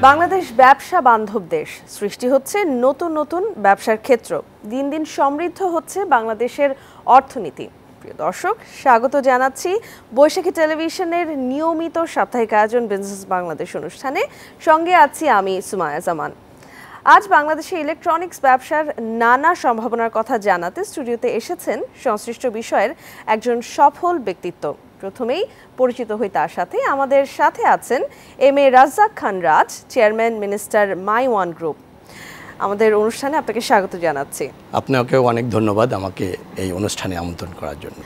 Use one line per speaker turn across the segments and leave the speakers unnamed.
বাংলাদেশ ব্যবসা বান্ধব দেশ, সৃষ্টি হচ্ছে নতুন নতুন ব্যবসার ক্ষেত্র, দিন দিন সমৃদ্ধ হচ্ছে বাংলাদেশের অর্থনীতি। প্রিয় দর্শক, স্বাগত জানাচ্ছি বৈশাখী টেলিভিশনের নিয়মিত সাপ্তাহিক আয়োজন বিজনেস বাংলাদেশ অনুষ্ঠানে। সঙ্গে আছি আমি সুমায়া জামান। আজ বাংলাদেশে ইলেকট্রনিক্স ব্যবসার নানা সম্ভাবনার কথা জানাতে স্টুডিওতে এসেছেন সংশ্লিষ্ট বিষয়ের একজন সফল ব্যক্তিত্ব। প্রথমেই পরিচিত হই তার সাথে। আমাদের সাথে আছেন M A. Razzak Khan Raj, chairman Minister My One Group. আমাদের অনুষ্ঠানে আপনাকে স্বাগত জানাচ্ছি।
আপনাকেও অনেক ধন্যবাদ আমাকে এই অনুষ্ঠানে আমন্ত্রণ করার জন্য।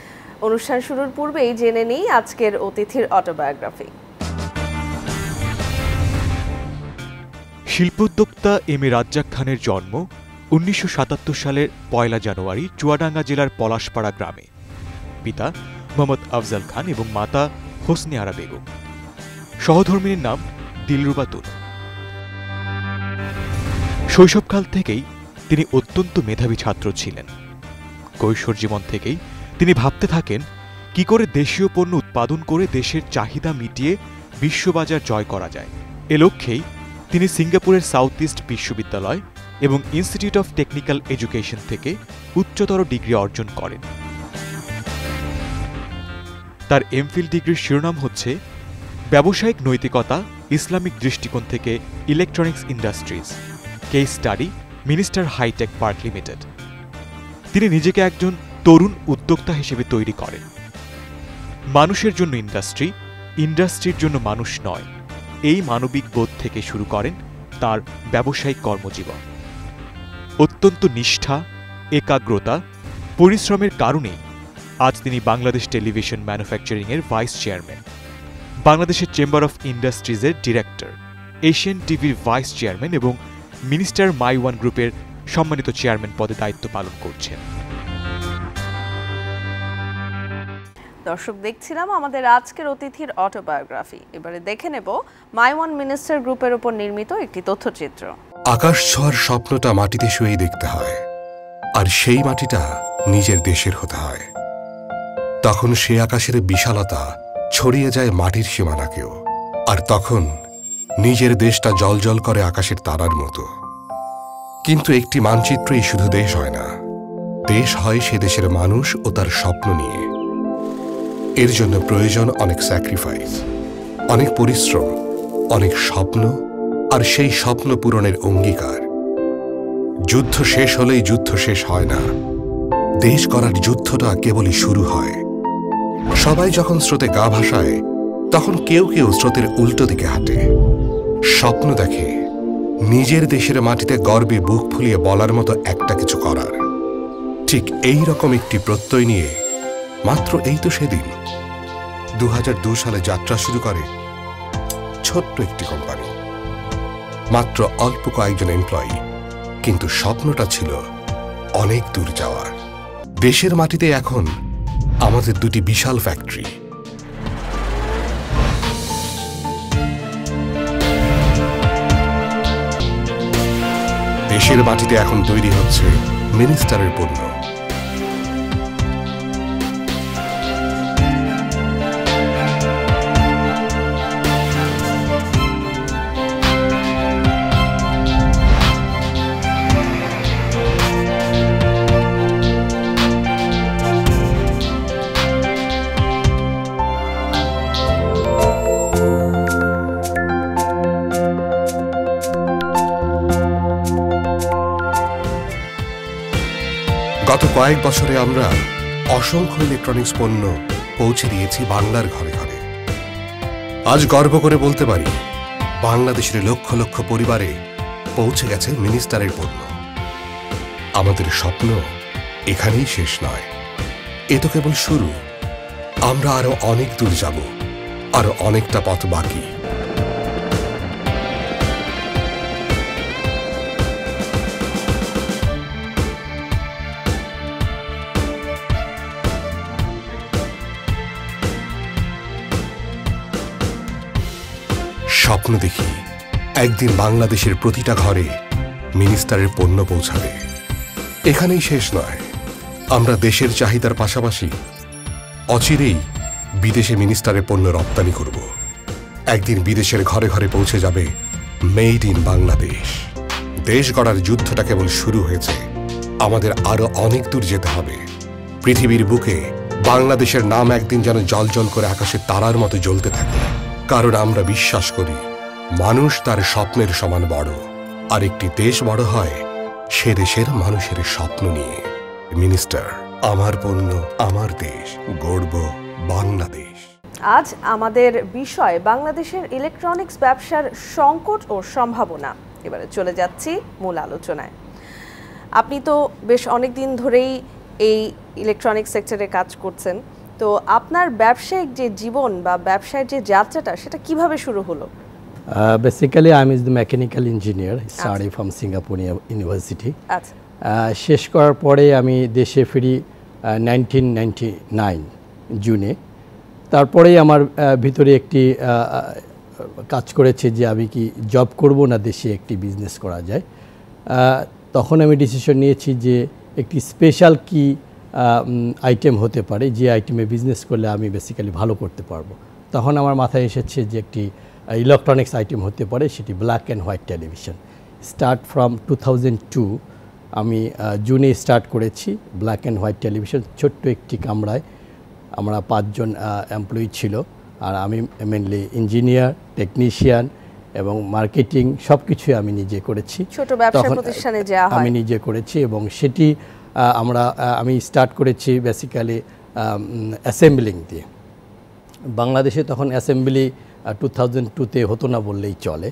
অনুষ্ঠান শুরুর পূর্বেই জেনে নেই আজকের অতিথির অটোবায়োগ্রাফি।
শিল্পোদ্যোক্তা এম.এ. রাজ্জাক খানের জন্ম ১৯৭৭ সালের ১ জানুয়ারি চুয়াডাঙ্গা জেলার পলাশপাড়া গ্রামে। পিতা মোহাম্মদ আফজাল খান এবং মাতা হোসনে আরা বেগম। সহধর্মিনীর নাম দিলরুবা তুনু। শৈশবকাল থেকেই তিনি অত্যন্ত মেধাবী ছাত্র ছিলেন। কৈশোর জীবন থেকেই তিনি ভাবতে থাকেন কি করে দেশীয় পণ্য উৎপাদন করে দেশের চাহিদা মিটিয়ে বিশ্ববাজার জয় করা যায়। এ লক্ষ্যেই তিনি সিঙ্গাপুরের সাউথ ইস্ট বিশ্ববিদ্যালয় এবং ইনস্টিটিউট অফ টেকনিক্যাল এডুকেশন থেকে উচ্চতর ডিগ্রি অর্জন করেন। তার এমফিল ডিগ্রির শিরোনাম হচ্ছে ব্যবসায়িক নৈতিকতা ইসলামিক দৃষ্টিকোণ থেকে electronics industries, case study Minister hitech park limited. তিনি নিজেকে একজন তরুণ উদ্যোক্তা হিসেবে তৈরি করেন। মানুষের জন্য ইন্ডাস্ট্রি, ইন্ডাস্ট্রির জন্য মানুষ নয়, এই মানবিক বোধ থেকে শুরু করেন তার ব্যবসায়িক কর্মজীবন। অত্যন্ত নিষ্ঠা, একাগ্রতা, পরিশ্রমের কারণেই আজ তিনি বাংলাদেশ টেলিভিশন ম্যানুফ্যাকচারিংয়ের ভাইস চেয়ারম্যান, বাংলাদেশের চেম্বার অফ ইন্ডাস্ট্রিজের ডিরেক্টর, এশিয়ান টিভির ভাইস চেয়ারম্যান এবং মিনিস্টার মাই ওয়ান গ্রুপের সম্মানিত চেয়ারম্যান পদে দায়িত্ব পালন করছেন।
দর্শক, দেখছিলাম আমাদের আজকের অতিথির অটোবায়োগ্রাফি। এবারে দেখে নেব মাই ওয়ান মিনিস্টার গ্রুপের উপর নির্মিত একটি তথ্যচিত্র।
আকাশ ছোঁয়ার স্বপ্নটা মাটিতে শুয়েই দেখতে হয়, আর সেই মাটিটা নিজের দেশের হতে হয়। তখন সে আকাশের বিশালতা ছড়িয়ে যায় মাটির সীমানাকেও, আর তখন নিজের দেশটা জ্বলজ্বল করে আকাশের তারার মতো। কিন্তু একটি মানচিত্রই শুধু দেশ হয় না, দেশ হয় সে দেশের মানুষ ও তার স্বপ্ন নিয়ে। এর জন্য প্রয়োজন অনেক স্যাক্রিফাইস, অনেক পরিশ্রম, অনেক স্বপ্ন, আর সেই স্বপ্ন পূরণের অঙ্গীকার। যুদ্ধ শেষ হলেই যুদ্ধ শেষ হয় না, দেশ করার যুদ্ধটা কেবলই শুরু হয়। সবাই যখন স্রোতে গা ভাসায়, তখন কেউ কেউ স্রোতের উল্টো দিকে হাঁটে, স্বপ্ন দেখে নিজের দেশের মাটিতে গর্বে বুক ফুলিয়ে বলার মতো একটা কিছু করার। ঠিক এই রকম একটি প্রত্যয় নিয়ে মাত্র এই তো সেদিন ২০০২ সালে যাত্রা শুরু করে ছোট্ট একটি কোম্পানি, মাত্র অল্প কয়েকজন এমপ্লয়ি, কিন্তু স্বপ্নটা ছিল অনেক দূর যাওয়ার। দেশের মাটিতে এখন আমাদের দুটি বিশাল ফ্যাক্টরি। দেশের মাটিতে এখন তৈরি হচ্ছে মিনিস্টারের পণ্য। গত কয়েক বছরে আমরা অসংখ্য ইলেকট্রনিক্স পণ্য পৌঁছে দিয়েছি বাংলার ঘরে ঘরে। আজ গর্ব করে বলতে পারি, বাংলাদেশের লক্ষ লক্ষ পরিবারে পৌঁছে গেছে মিনিস্টারের পণ্য। আমাদের স্বপ্ন এখানেই শেষ নয়, এ তো কেবল শুরু। আমরা আরো অনেক দূর যাব, আরো অনেকটা পথ বাকি। স্বপ্ন দেখি একদিন বাংলাদেশের প্রতিটা ঘরে মিনিস্টারের পণ্য পৌঁছাবে। এখানেই শেষ নয়, আমরা দেশের চাহিদার পাশাপাশি অচিরেই বিদেশে মিনিস্টারের পণ্য রপ্তানি করব। একদিন বিদেশের ঘরে ঘরে পৌঁছে যাবে মেড ইন বাংলাদেশ। দেশ গড়ার যুদ্ধটা কেবল শুরু হয়েছে, আমাদের আরো অনেক দূর যেতে হবে। পৃথিবীর বুকে বাংলাদেশের নাম একদিন যেন জ্বলজ্বল করে আকাশে তারার মতো জ্বলতে থাকে, কারণ আমরা বিশ্বাস করি মানুষ তার স্বপ্নের সমান বড়, আর একটি দেশ বড় হয় সে দেশের মানুষের স্বপ্ন নিয়ে। মিনিস্টার, আমার পণ্য আমার দেশ, গর্ব বাংলাদেশ।
আজ আমাদের বিষয় বাংলাদেশের ইলেকট্রনিক্স ব্যবসার সংকট ও সম্ভাবনা। এবারে চলে যাচ্ছি মূল আলোচনায়। আপনি তো বেশ অনেক দিন ধরেই এই ইলেকট্রনিক্স সেক্টরে কাজ করছেন, তো আপনার ব্যবসায়িক যে জীবন বা ব্যবসায়ের যে যাত্রাটা সেটা কিভাবে শুরু হলো?
Basically I am is the mechanical engineer, study from Singapore university.
আচ্ছা,
শেষ করার পরে আমি দেশে ফিরি 1999 জুনে। তারপরেই আমার ভিতরে একটি কাজ করেছে যে আমি কি জব করব না দেশে একটি বিজনেস করা যায়। তখন আমি ডিসিশন নিয়েছি যে একটি স্পেশাল কি আইটেম হতে পারে যে আইটেমে বিজনেস করলে আমি বেসিক্যালি ভালো করতে পারবো। তখন আমার মাথায় এসেছে যে একটি ইলেকট্রনিক্স আইটেম হতে পারে, সেটি black and white television. Start from 2002 আমি জুনে স্টার্ট করেছি ব্ল্যাক অ্যান্ড হোয়াইট টেলিভিশন। ছোট্ট একটি কামরায় আমরা 5 জন এমপ্লয়ি ছিল, আর আমি মেনলি ইঞ্জিনিয়ার, টেকনিশিয়ান এবং মার্কেটিং সব কিছুই আমি নিজে করেছি।
ছোট ব্যবসা প্রতিষ্ঠানে যাওয়া হয়
আমি নিজে করেছি, এবং সেটি আমি স্টার্ট করেছি বেসিক্যালি অ্যাসেম্বলিং দিয়ে। বাংলাদেশে তখন অ্যাসেম্বলি 2002-তে হতো না বললেই চলে।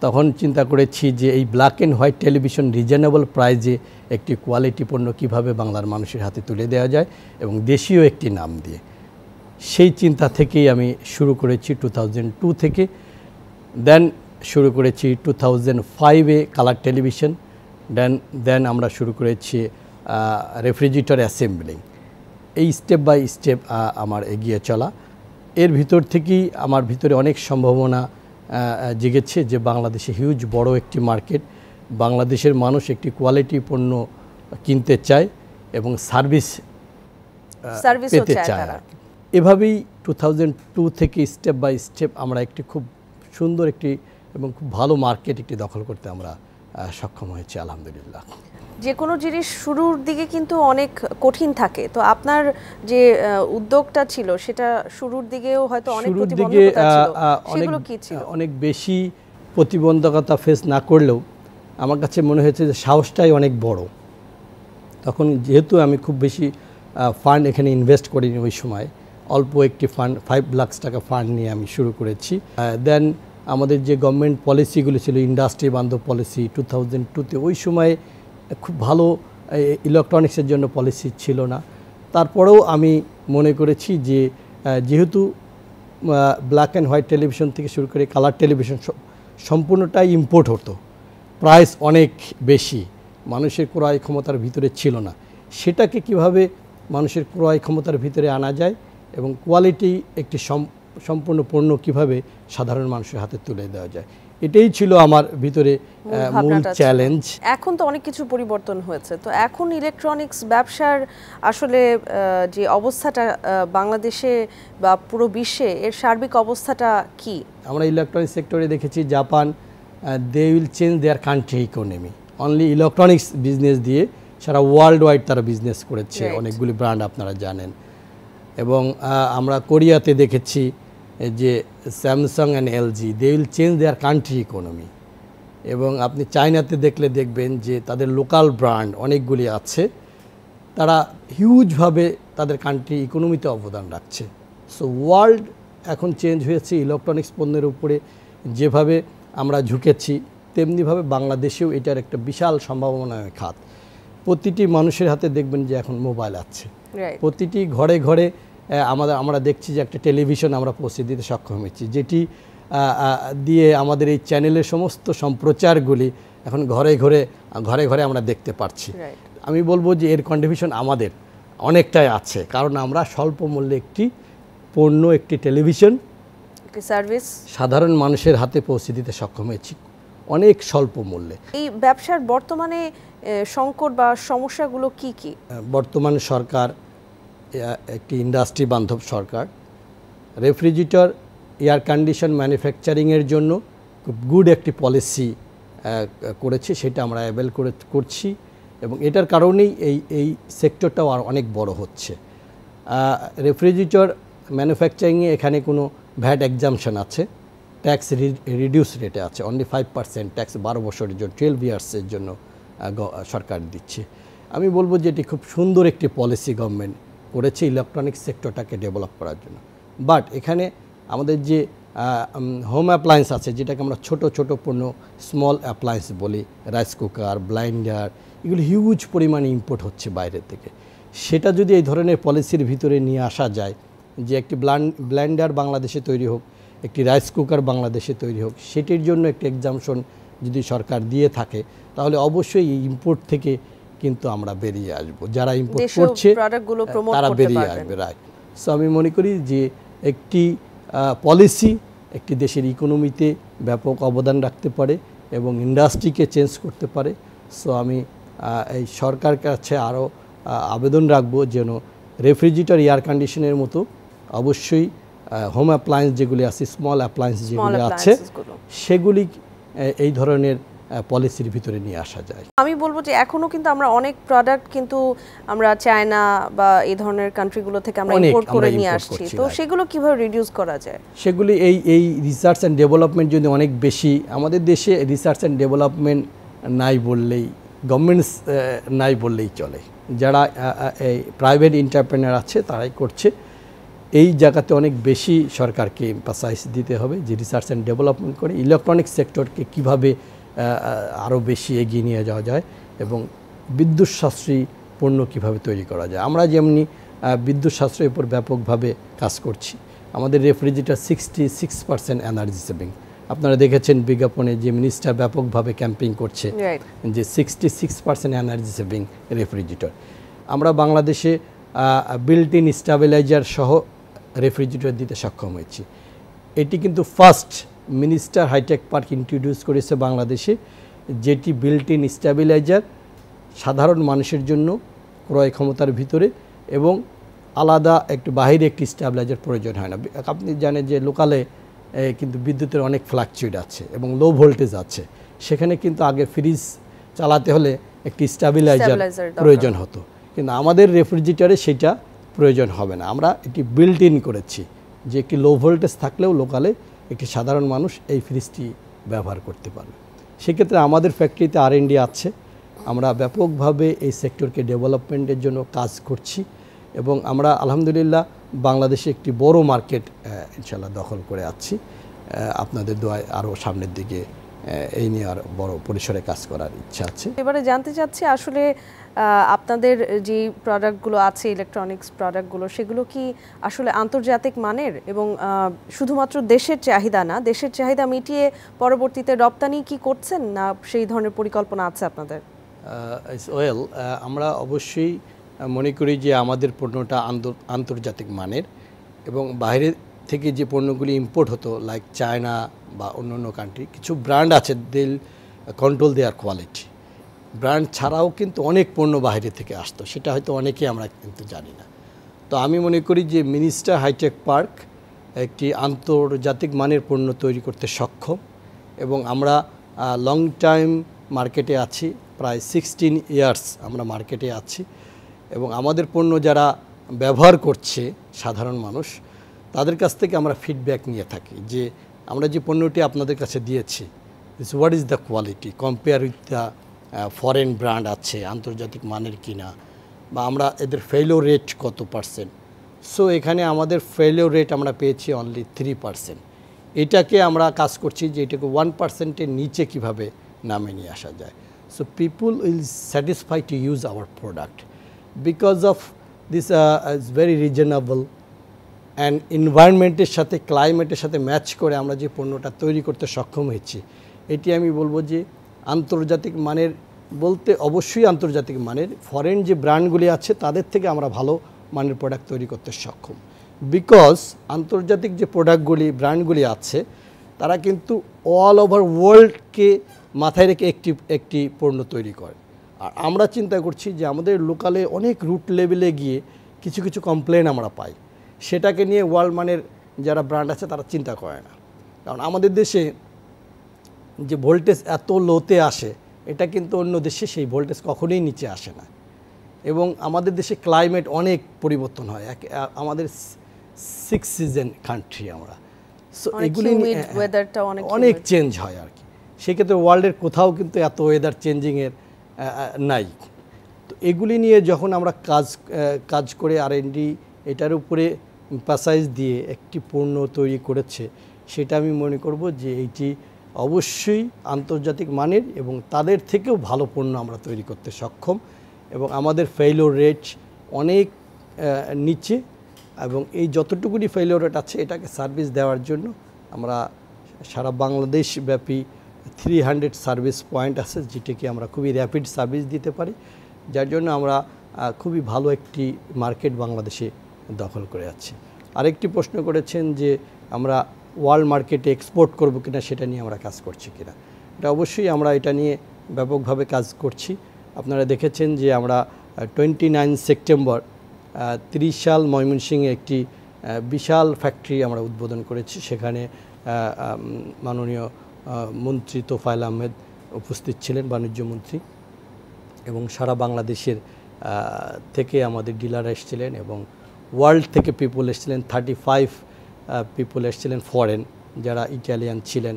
তখন চিন্তা করেছি যে এই black and white television reasonable প্রাইজে একটি কোয়ালিটি পণ্য কীভাবে বাংলার মানুষের হাতে তুলে দেওয়া যায়, এবং দেশীয় একটি নাম দিয়ে। সেই চিন্তা থেকেই আমি শুরু করেছি 2002 থেকে। দেন শুরু করেছি 2005-এ কালার টেলিভিশন। দেন আমরা শুরু করেছি রেফ্রিজারেটর অ্যাসেম্বলিং। এই স্টেপ বাই স্টেপ আমার এগিয়ে চলা। এর ভিতর থেকেই আমার ভিতরে অনেক সম্ভাবনা জেগেছে যে বাংলাদেশে হিউজ বড় একটি মার্কেট, বাংলাদেশের মানুষ একটি কোয়ালিটি পণ্য কিনতে চায় এবং সার্ভিস পেতে চায়। এভাবেই 2002 থেকে স্টেপ বাই স্টেপ আমরা একটি খুব সুন্দর একটি এবং খুব ভালো মার্কেট একটি দখল করতে আমরা সক্ষম হয়েছি আলহামদুলিল্লাহ।
যে কোনো জিনিস শুরুর দিকে কিন্তু অনেক কঠিন থাকে, তো আপনার যে উদ্যোগটা ছিল সেটা শুরুর দিকেও হয়তো অনেক প্রতিবন্ধকতা ছিল, সেগুলো কি ছিল?
অনেক বেশি প্রতিবন্ধকতা ফেস না করলেও আমার কাছে মনে হয়েছে যে সাহসটাই অনেক বড়। তখন যেহেতু আমি খুব বেশি ফান্ড এখানে ইনভেস্ট করিনি ওই সময়, অল্প একটি ফান্ড 5 লাখ টাকা ফান্ড নিয়ে আমি শুরু করেছি। দেন আমাদের যে গভর্নমেন্ট পলিসিগুলো ছিল ইন্ডাস্ট্রি বান্ধব পলিসি 2002-তে, ওই সময় খুব ভালো ইলেকট্রনিক্সের জন্য পলিসি ছিল না। তারপরেও আমি মনে করেছি যে যেহেতু ব্ল্যাক অ্যান্ড হোয়াইট টেলিভিশন থেকে শুরু করে কালার টেলিভিশন সম্পূর্ণটাই ইম্পোর্ট হতো, প্রাইস অনেক বেশি, মানুষের ক্রয় ক্ষমতার ভিতরে ছিল না। সেটাকে কিভাবে মানুষের ক্রয় ক্ষমতার ভিতরে আনা যায় এবং কোয়ালিটি একটি সম্পূর্ণ পণ্য কিভাবে সাধারণ মানুষের হাতে তুলে দেওয়া যায়, এটাই ছিল আমার ভিতরে মূল চ্যালেঞ্জ।
এখন তো অনেক কিছু পরিবর্তন হয়েছে, তো এখন ইলেকট্রনিক্স ব্যবসার আসলে যে অবস্থাটা বাংলাদেশে বা পুরো বিশ্বে এর সার্বিক অবস্থাটা কি?
আমরা ইলেকট্রনিক্স সেক্টরে দেখেছি Japan, they will change their country economy only electronics business দিয়ে। সারা ওয়ার্ল্ড ওয়াইড তারা বিজনেস করেছে, অনেকগুলি ব্র্যান্ড আপনারা জানেন। এবং আমরা কোরিয়াতে দেখেছি যে Samsung and LG, they will change their country economy. এবং আপনি চায়নাতে দেখলে দেখবেন যে তাদের লোকাল ব্র্যান্ড অনেকগুলি আছে, তারা হিউজভাবে তাদের কান্ট্রি ইকোনমিতে অবদান রাখছে। সো ওয়ার্ল্ড এখন চেঞ্জ হয়েছে ইলেকট্রনিক্স পণ্যের উপরে। যেভাবে আমরা ঝুঁকেছি তেমনিভাবে বাংলাদেশেও এটার একটা বিশাল সম্ভাবনার খাত। প্রতিটি মানুষের হাতে দেখবেন যে এখন মোবাইল আছে, প্রতিটি ঘরে ঘরে আমরা দেখছি যে একটা টেলিভিশন আমরা পৌঁছে দিতে সক্ষম হয়েছি, যেটি দিয়ে আমাদের এই চ্যানেলের সমস্ত সম্প্রচারগুলি এখন ঘরে ঘরে আমরা দেখতে পাচ্ছি। আমি বলবো যে এর কন্ট্রিবিউশন আমাদের অনেকটাই আছে, কারণ আমরা স্বল্প মূল্যে একটি পণ্য, একটি টেলিভিশন, একটি সার্ভিস সাধারণ মানুষের হাতে পৌঁছে দিতে সক্ষম হয়েছি অনেক স্বল্প মূল্যে।
এই ব্যবসার বর্তমানে সংকট বা সমস্যাগুলো কি কি?
বর্তমান সরকার একটি ইন্ডাস্ট্রি বান্ধব সরকার। রেফ্রিজারেটর এয়ার কন্ডিশন ম্যানুফ্যাকচারিংয়ের জন্য খুব গুড একটি পলিসি করেছে, সেটা আমরা অ্যাভেল করছি এবং এটার কারণেই এই সেক্টরটাও আর অনেক বড় হচ্ছে। রেফ্রিজারেটর ম্যানুফ্যাকচারিংয়ে এখানে কোনো ভ্যাট এক্সামশন আছে, ট্যাক্স রিডিউস রেটে আছে, অনলি 5% ট্যাক্স 12 বছরের জন্য 12 ইয়ার্সের জন্য সরকার দিচ্ছে। আমি বলবো যে এটি খুব সুন্দর একটি পলিসি গভর্নমেন্ট করেছে ইলেকট্রনিক্স সেক্টরটাকে ডেভেলপ করার জন্য। বাট এখানে আমাদের যে হোম অ্যাপ্লায়েন্স আছে, যেটাকে আমরা ছোট ছোট পণ্য স্মল অ্যাপ্লায়েন্স বলি, রাইস কুকার, ব্লাইন্ডার, এগুলো হিউজ পরিমাণে ইম্পোর্ট হচ্ছে বাইরে থেকে। সেটা যদি এই ধরনের পলিসির ভিতরে নিয়ে আসা যায় যে একটি ব্লাইন্ডার বাংলাদেশে তৈরি হোক, একটি রাইস কুকার বাংলাদেশে তৈরি হোক, সেটির জন্য একটি এক্সামশন যদি সরকার দিয়ে থাকে, তাহলে অবশ্যই এই ইম্পোর্ট থেকে কিন্তু আমরা বেরিয়ে আসব, যারা ইম্পোর্ট করছে তারা বেরিয়ে আসবে। রাইট। সো আমি মনে করি যে একটি পলিসি একটি দেশের ইকোনমিতে ব্যাপক অবদান রাখতে পারে এবং ইন্ডাস্ট্রিকে চেঞ্জ করতে পারে। সো আমি এই সরকার কাছে আরও আবেদন রাখবো যেন রেফ্রিজারেটর, এয়ার কন্ডিশনের মতো অবশ্যই হোম অ্যাপ্লায়েন্স যেগুলি আছে, স্মল অ্যাপ্লায়েন্স যেগুলি আছে, সেগুলি এই ধরনের পলিসির ভিতরে নিয়ে আসা যায়।
আমি বলবো যে এখনো কিন্তু আমরা অনেক প্রোডাক্ট কিন্তু আমরা চায়না বা এই ধরনের কান্ট্রিগুলো থেকে আমরা ইম্পোর্ট করে নিয়ে আসছি, তো সেগুলো কিভাবে রিডিউস করা যায়?
সেগুলি এই রিসার্চ অ্যান্ড ডেভেলপমেন্ট যদি অনেক বেশি, আমাদের দেশে রিসার্চ অ্যান্ড ডেভেলপমেন্ট নাই বললেই, গভর্নমেন্টস নাই বললেই চলে, যারা এই প্রাইভেট এন্টারপ্রেনার আছে তারাই করছে। এই জায়গাতে অনেক বেশি সরকারকে এমফাসাইজ দিতে হবে যে রিসার্চ অ্যান্ড ডেভেলপমেন্ট করে ইলেকট্রনিক সেক্টরকে কীভাবে আরও বেশি এগিয়ে নিয়ে যাওয়া যায় এবং বিদ্যুৎ সাশ্রয়ী পণ্য কীভাবে তৈরি করা যায়। আমরা যেমনি বিদ্যুৎ সাশ্রয়ের উপর ব্যাপকভাবে কাজ করছি, আমাদের রেফ্রিজারেটর 66% এনার্জি সেভিং। আপনারা দেখেছেন বিজ্ঞাপনে যে মিনিস্টার ব্যাপকভাবে ক্যাম্পেইন করছে যে 66% এনার্জি সেভিং রেফ্রিজারেটর। আমরা বাংলাদেশে বিল্ট ইন স্টেবিলাইজার সহ রেফ্রিজারেটর দিতে সক্ষম হয়েছি। এটি কিন্তু first Minister hitech park introduce করেছে বাংলাদেশে, যেটি বিল্ট ইন স্টেবিলাইজার সাধারণ মানুষের জন্য ক্রয় ক্ষমতার ভিতরে এবং আলাদা একটু বাহিরে একটি স্টেবিলাইজার প্রয়োজন হয় না। আপনি জানেন যে লোকালে কিন্তু বিদ্যুতের অনেক ফ্লাকচুয়েট আছে এবং লো ভোল্টেজ আছে, সেখানে কিন্তু আগে ফ্রিজ চালাতে হলে একটি স্টেবিলাইজার প্রয়োজন হতো, কিন্তু আমাদের রেফ্রিজারেটরে সেটা প্রয়োজন হবে না। আমরা এটি বিল্ট ইন করেছি যে একটি লো ভোল্টেজ থাকলেও লোকালে একটি সাধারণ মানুষ এই ফ্রিজটি ব্যবহার করতে পারবে। সেক্ষেত্রে আমাদের ফ্যাক্টরিতে R&D আছে, আমরা ব্যাপকভাবে এই সেক্টরকে ডেভেলপমেন্টের জন্য কাজ করছি এবং আমরা আলহামদুলিল্লাহ বাংলাদেশে একটি বড় মার্কেট ইনশাল্লাহ দখল করে আছি। আপনাদের দোয়ায় আরও সামনের দিকে এই নিয়ে আর বড় পরিসরে কাজ করার ইচ্ছা আছে।
এবারে জানতে চাচ্ছি আসলে আপনাদের যে প্রোডাক্টগুলো আছে, ইলেকট্রনিক্স প্রোডাক্টগুলো, সেগুলো কি আসলে আন্তর্জাতিক মানের এবং শুধুমাত্র দেশের চাহিদা না, দেশের চাহিদা মিটিয়ে পরবর্তীতে রপ্তানি কি করছেন না সেই ধরনের পরিকল্পনা আছে আপনাদের?
আমরা অবশ্যই মনে করি যে আমাদের পণ্যটা আন্তর্জাতিক মানের এবং বাইরে থেকে যে পণ্যগুলি ইম্পোর্ট হতো লাইক চায়না বা অন্য কান্ট্রি, কিছু ব্র্যান্ড আছে দে কন্ট্রোল দেয়ার কোয়ালিটি। ব্র্যান্ড ছাড়াও কিন্তু অনেক পণ্য বাইরে থেকে আসতো, সেটা হয়তো অনেকেই আমরা কিন্তু জানি না। তো আমি মনে করি যে মিনিস্টার হাইটেক পার্ক একটি আন্তর্জাতিক মানের পণ্য তৈরি করতে সক্ষম এবং আমরা লং টাইম মার্কেটে আছি, প্রায় 16 ইয়ার্স আমরা মার্কেটে আছি এবং আমাদের পণ্য যারা ব্যবহার করছে সাধারণ মানুষ, তাদের কাছ থেকে আমরা ফিডব্যাক নিয়ে থাকি যে আমরা যে পণ্যটি আপনাদের কাছে দিয়েছি, what is the quality compare with the foreign brand আছে আন্তর্জাতিক মানের কিনা, বা আমরা এদের ফেইলিওর রেট কত %। সো এখানে আমাদের ফেইলিওর রেট আমরা পেয়েছি অনলি 3%। এটাকে আমরা কাজ করছি যে এটাকে 1%-এর নিচে কিভাবে নামে নিয়ে আসা যায়। So people will satisfy to use our product because of this is very reasonable and এনভায়রনমেন্টের সাথে, ক্লাইমেটের সাথে ম্যাচ করে আমরা যে পণ্যটা তৈরি করতে সক্ষম হয়েছি, এটি আমি বলবো যে আন্তর্জাতিক মানের বলতে অবশ্যই আন্তর্জাতিক মানের। ফরেন যে ব্র্যান্ডগুলি আছে তাদের থেকে আমরা ভালো মানের প্রোডাক্ট তৈরি করতে সক্ষম, বিকজ আন্তর্জাতিক যে প্রোডাক্টগুলি ব্র্যান্ডগুলি আছে তারা কিন্তু অল ওভার ওয়ার্ল্ডকে মাথায় রেখে একটি পণ্য তৈরি করে। আর আমরা চিন্তা করছি যে আমাদের লোকালে অনেক রুট লেভেলে গিয়ে কিছু কিছু কমপ্লেন আমরা পাই, সেটাকে নিয়ে ওয়ার্ল্ড মানের যারা ব্র্যান্ড আছে তারা চিন্তা করে না। কারণ আমাদের দেশে যে ভোল্টেজ এত লোতে আসে, এটা কিন্তু অন্য দেশে সেই ভোল্টেজ কখনোই নিচে আসে না। এবং আমাদের দেশে ক্লাইমেট অনেক পরিবর্তন হয়, আমাদের 6 সিজন কান্ট্রি আমরা, সো এগুলি অনেক চেঞ্জ হয় আর কি। সেক্ষেত্রে ওয়ার্ল্ডের কোথাও কিন্তু এত ওয়েদার চেঞ্জিংয়ের নাই। তো এগুলি নিয়ে যখন আমরা কাজ করে R&D এটার উপরে এমফাসাইজ দিয়ে একটি পণ্য তৈরি করেছে, সেটা আমি মনে করব যে এইটি অবশ্যই আন্তর্জাতিক মানের এবং তাদের থেকেও ভালো পণ্য আমরা তৈরি করতে সক্ষম। এবং আমাদের ফেইলিওর রেট অনেক নিচে, এবং এই যতটুকুনি ফেইলিওর রেট আছে এটাকে সার্ভিস দেওয়ার জন্য আমরা সারা বাংলাদেশ ব্যাপী 300 সার্ভিস পয়েন্ট আছে, যেটাকে আমরা খুবই র্যাপিড সার্ভিস দিতে পারি, যার জন্য আমরা খুবই ভালো একটি মার্কেট বাংলাদেশে দখল করে আছি। আরেকটি প্রশ্ন করেছেন যে আমরা ওয়ার্ল্ড মার্কেটে এক্সপোর্ট করব কিনা, সেটা নিয়ে আমরা কাজ করছি কিনা। এটা অবশ্যই আমরা এটা নিয়ে ব্যাপকভাবে কাজ করছি। আপনারা দেখেছেন যে আমরা 29 সেপ্টেম্বর 30 সাল ময়মনসিংহে একটি বিশাল ফ্যাক্টরি আমরা উদ্বোধন করেছি। সেখানে মাননীয় মন্ত্রী তোফায়েল আহমেদ উপস্থিত ছিলেন, বাণিজ্য মন্ত্রী, এবং সারা বাংলাদেশের থেকে আমাদের ডিলার এসেছিলেন এবং ওয়ার্ল্ড থেকে পিপল এসেছিলেন। 35 পিপল এসেছিলেন ফরেন, যারা ইটালিয়ান ছিলেন,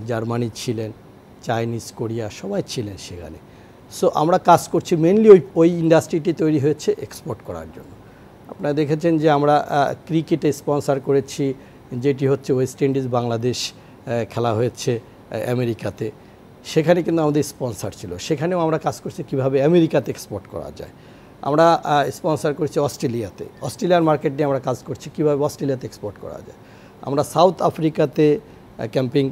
জার্মানি ছিলেন, চাইনিজ, কোরিয়া, সবাই ছিলেন সেখানে। সো আমরা কাজ করছি মেনলি ওই ইন্ডাস্ট্রিটি তৈরি হয়েছে এক্সপোর্ট করার জন্য। আপনারা দেখেছেন যে আমরা ক্রিকেটে স্পন্সর করেছি, যেটি হচ্ছে ওয়েস্ট ইন্ডিজ বাংলাদেশ খেলা হয়েছে আমেরিকাতে, সেখানে কিন্তু আমাদের স্পন্সর ছিল। সেখানেও আমরা কাজ করছি কীভাবে আমেরিকাতে এক্সপোর্ট করা যায়। আমরা স্পন্সর করছি অস্ট্রেলিয়াতে, অস্ট্রেলিয়ার মার্কেট নিয়ে আমরা কাজ করছি কীভাবে অস্ট্রেলিয়াতে এক্সপোর্ট করা যায়। আমরা সাউথ আফ্রিকাতে ক্যাম্পিং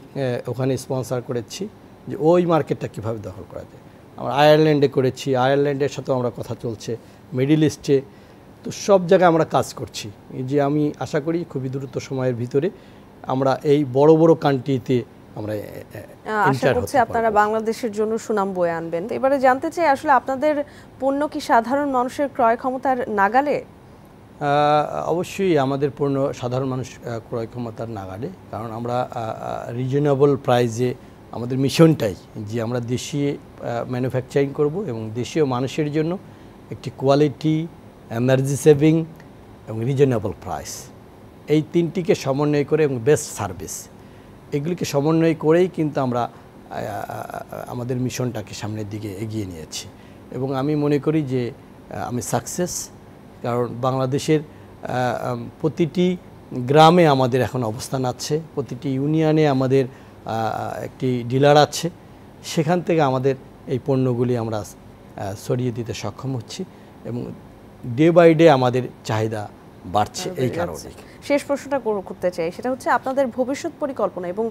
ওখানে স্পন্সর করেছি যে ওই মার্কেটটা কীভাবে দখল করা যায়। আমরা আয়ারল্যান্ডে করেছি, আয়ারল্যান্ডের সাথেও আমরা কথা চলছে, মিডল ইস্টে, তো সব জায়গায় আমরা কাজ করছি। যে আমি আশা করি খুবই দ্রুত সময়ের ভিতরে আমরা এই বড় বড় কান্ট্রিতে আমরা
আশা করছি আপনারা বাংলাদেশের জন্য সুনাম বয়ে আনবেন। এবারে জানতে চাই, আসলে আপনাদের পণ্য কি সাধারণ মানুষের ক্রয় ক্ষমতার নাগালে?
অবশ্যই আমাদের পণ্য সাধারণ মানুষ ক্রয় ক্ষমতার নাগালে, কারণ আমরা রিজনেবল প্রাইসে, আমাদের মিশনটাই যে আমরা দেশীয় ম্যানুফ্যাকচারিং করব এবং দেশীয় মানুষের জন্য একটি কোয়ালিটি, এনার্জি সেভিং এবং রিজনেবল প্রাইস, এই তিনটিকে সমন্বয় করে এবং বেস্ট সার্ভিস, এগুলিকে সমন্বয় করেই কিন্তু আমরা আমাদের মিশনটাকে সামনের দিকে এগিয়ে নিয়েছি। এবং আমি মনে করি যে আমি সাকসেস, কারণ বাংলাদেশের প্রতিটি গ্রামে আমাদের এখন অবস্থান আছে, প্রতিটি ইউনিয়নে আমাদের একটি ডিলার আছে, সেখান থেকে আমাদের এই পণ্যগুলি আমরা ছড়িয়ে দিতে সক্ষম হচ্ছি এবং ডে বাই ডে আমাদের চাহিদা বাড়ছে। এই কারণে
শেষ প্রশ্নটা করতে চাই, সেটা হচ্ছে আপনাদের ভবিষ্যৎ পরিকল্পনা এবং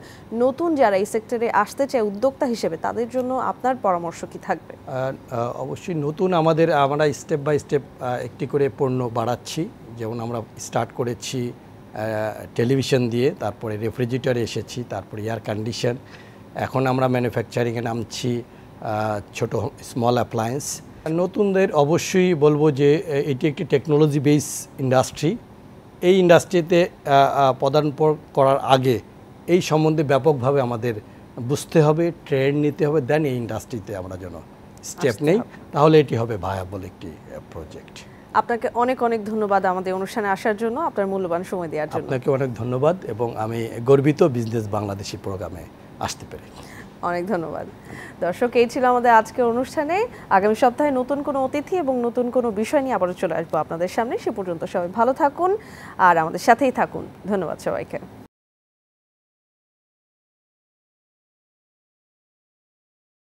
নতুন যারা এই সেক্টরে আসতে চায় উদ্যোক্তা হিসেবে তাদের জন্য আপনার পরামর্শ কি থাকবে?
অবশ্যই নতুন আমরা স্টেপ বাই স্টেপ একটি করে পণ্য বাড়াচ্ছি। যেমন আমরা স্টার্ট করেছি টেলিভিশন দিয়ে, তারপরে রেফ্রিজারেটরে এসেছি, তারপরে এয়ার কন্ডিশন, এখন আমরা ম্যানুফ্যাকচারিংয়ে নামছি ছোট স্মল অ্যাপ্লায়েন্স। নতুনদের অবশ্যই বলবো যে এটি একটি টেকনোলজি বেস ইন্ডাস্ট্রি। এই ইন্ডাস্ট্রিতে পদার্পণ করার আগে এই সম্বন্ধে ব্যাপকভাবে আমাদের বুঝতে হবে, ট্রেন নিতে হবে, দেন এই ইন্ডাস্ট্রিতে আমরা যেন স্টেপ নেই, তাহলে এটি হবে ভায়াবল একটি প্রজেক্ট।
আপনাকে অনেক অনেক ধন্যবাদ আমাদের অনুষ্ঠানে আসার জন্য, আপনার মূল্যবান সময় দেওয়ার জন্য।
আপনাকে অনেক ধন্যবাদ এবং আমি গর্বিত বিজনেস বাংলাদেশি প্রোগ্রামে আসতে পেরে।
অনেক ধন্যবাদ। দর্শক, এই ছিল আমাদের আজকের অনুষ্ঠানে। আগামী সপ্তাহে নতুন কোনো অতিথি এবং নতুন কোনো বিষয় নিয়ে আবারও চলে আসবো আপনাদের সামনে। সে পর্যন্ত সবাই ভালো থাকুন আর আমাদের সাথেই থাকুন। ধন্যবাদ সবাইকে।